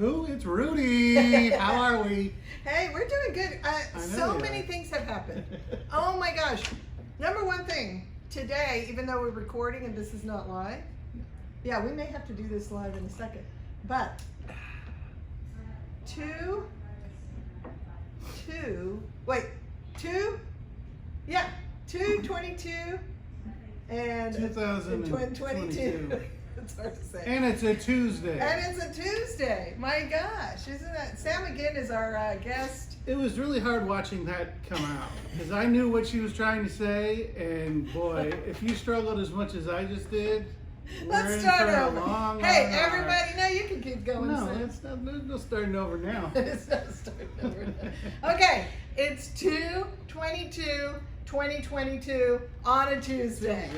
Who? It's Rudy. How are we? Hey, we're doing good. So many things have happened. Oh my gosh. Number one thing, today, even though we're recording and this is not live, yeah, we may have to do this live in a second, but two, yeah, 2/22 and 2022. It's hard to say. And it's a Tuesday. And it's a Tuesday. My gosh, isn't that? Sam again is our guest. It was really hard watching that come out because I knew what she was trying to say, and boy, if you struggled as much as I just did, Let's start over. Hey, everybody, no, you can keep going. No, there's no starting over now. It's not starting over now. Okay, it's 2/22/2022 on a Tuesday.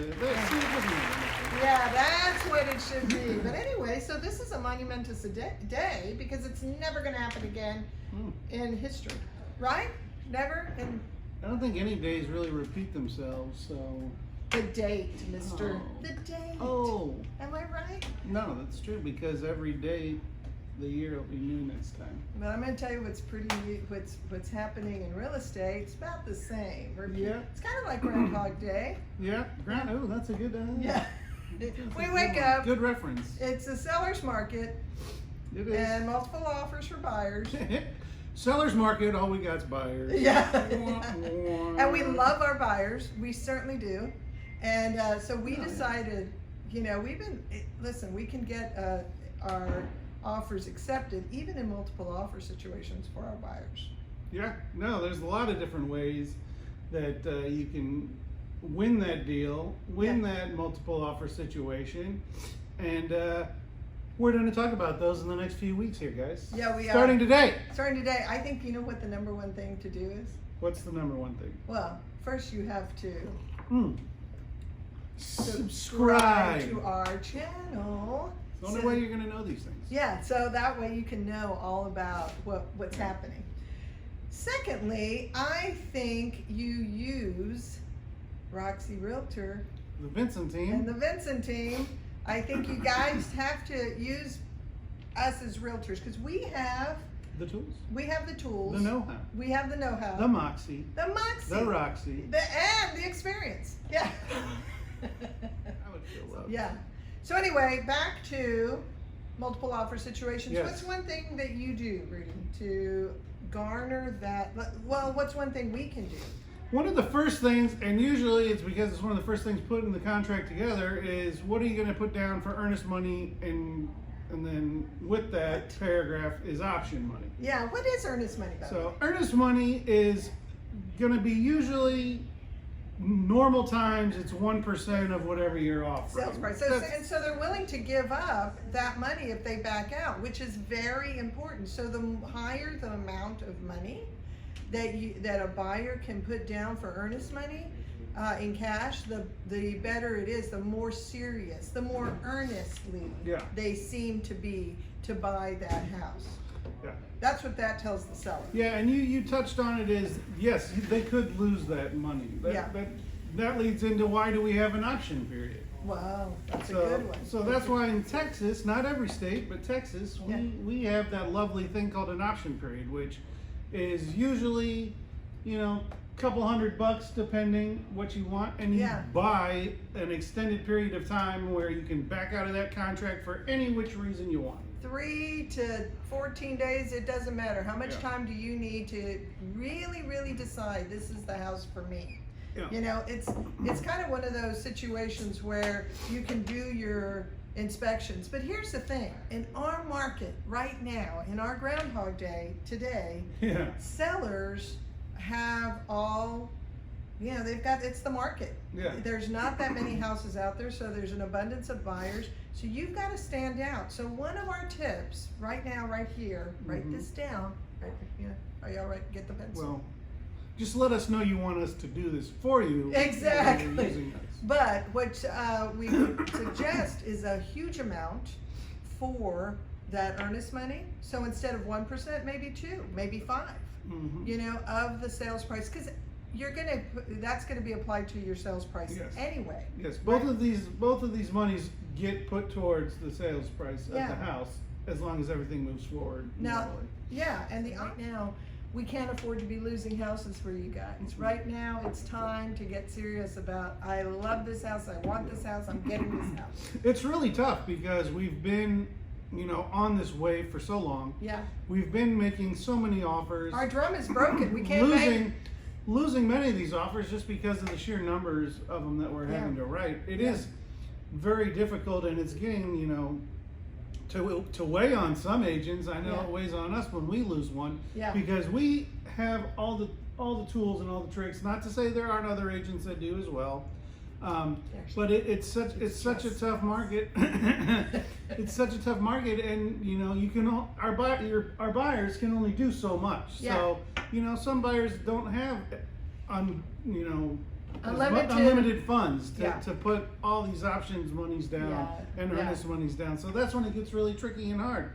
Yeah, that's what it should be. But anyway, so this is a monumentous day because it's never going to happen again in history, right? Never. I don't think any days really repeat themselves, so. The date, mister. Oh. The date. Oh. Am I right? No, that's true because every day the year will be new next time. But I'm going to tell you what's happening in real estate. It's about the same. Yeah. It's kind of like Groundhog Day. Yeah. Oh, that's a good. Yeah. We wake up. Good reference. It's a seller's market. It is. And multiple offers for buyers. Seller's market. All we got's buyers. Yeah. And we love our buyers. We certainly do. And so we decided, we can get our offers accepted even in multiple offer situations for our buyers. Yeah, no, there's a lot of different ways that you can win that deal, that multiple offer situation, and we're going to talk about those in the next few weeks here, guys. Yeah, we are. Starting today. I think you know what the number one thing to do is? What's the number one thing? Well, first you have to subscribe to our channel. It's the only way you're going to know these things. Yeah, so that way you can know all about what's happening. Secondly, I think you use Roxie Realtor. The Vincent team. And the Vincent team. I think you guys have to use us as realtors because we have the tools. We have the tools. The know-how. We have the know-how. The Moxie. The Moxie. The Roxie. And the experience. Yeah. I would feel loved. Yeah. So anyway, back to multiple offer situations. Yes. What's one thing that you do, Rudy, to garner that? Well, what's one thing we can do? One of the first things, and usually it's because it's one of the first things put in the contract together, is what are you going to put down for earnest money, and then with that paragraph is option money. Yeah, what is earnest money? So earnest money is going to be usually normal times it's 1% of whatever you're offering. Sales price. So they're willing to give up that money if they back out, which is very important. So the higher the amount of money that a buyer can put down for earnest money in cash, the better it is, the more serious, the more earnestly they seem to be to buy that house. Yeah. That's what that tells the seller. Yeah, and you touched on it is, yes, they could lose that money. That leads into why do we have an option period? Wow, that's a good one. So that's why in Texas, not every state, but Texas, we have that lovely thing called an option period, which is usually, couple $100 depending what you want, and you buy an extended period of time where you can back out of that contract for any which reason you want. 3 to 14 days, it doesn't matter. How much time do you need to really, really decide this is the house for me? Yeah. It's kind of one of those situations where you can do your inspections. But here's the thing, in our market right now, in our Groundhog Day today, sellers have all, it's the market. Yeah. There's not that many houses out there, so there's an abundance of buyers. So you've got to stand out. So one of our tips right now, right here, write this down. Are you all right? Get the pencil. Well, just let us know you want us to do this for you. Exactly. But what we would suggest is a huge amount for that earnest money. So instead of 1%, maybe 2, maybe 5. Of the sales price, because that's gonna be applied to your sales price anyway. Yes, both of these monies get put towards the sales price of the house. as long as everything moves forward. Now, normally. yeah, and right now, we can't afford to be losing houses for you guys. Right now, it's time to get serious about, I love this house, I want this house, I'm getting this house. It's really tough because we've been, on this wave for so long. Yeah. We've been making so many offers. Our drum is broken, we can't make. Losing many of these offers just because of the sheer numbers of them that we're having to write. It is very difficult, and it's getting, to weigh on some agents. I know it weighs on us when we lose one, because we have all the tools and all the tricks. Not to say there aren't other agents that do as well, but it's such a tough market. It's such a tough market, and our buyers can only do so much. So some buyers don't have unlimited funds to put all these options monies down and earnest monies down. So that's when it gets really tricky and hard.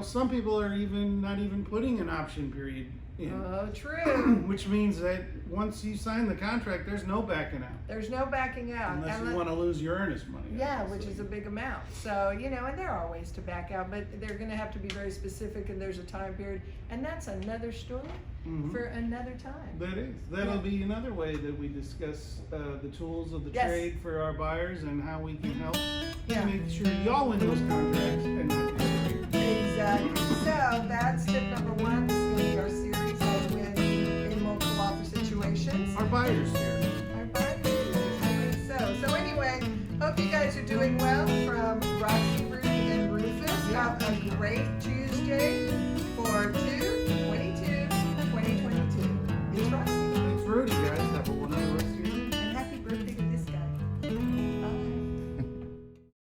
Some people are not even putting an option period in. Oh, true. Which means that once you sign the contract, there's no backing out. There's no backing out. Unless you want to lose your earnest money. Yeah, which is a big amount. So, and there are ways to back out, but they're going to have to be very specific, and there's a time period. And that's another story for another time. That is. That'll be another way that we discuss the tools of the trade for our buyers and how we can help make sure y'all win those contracts and not the other. Exactly. So that's tip number 1. This is going to be our series on win in multiple offer situations. Our buyers here. Our buyers here. So anyway, hope you guys are doing well. From Roxie, Rudy, and Rufus. Have a great Tuesday for 2.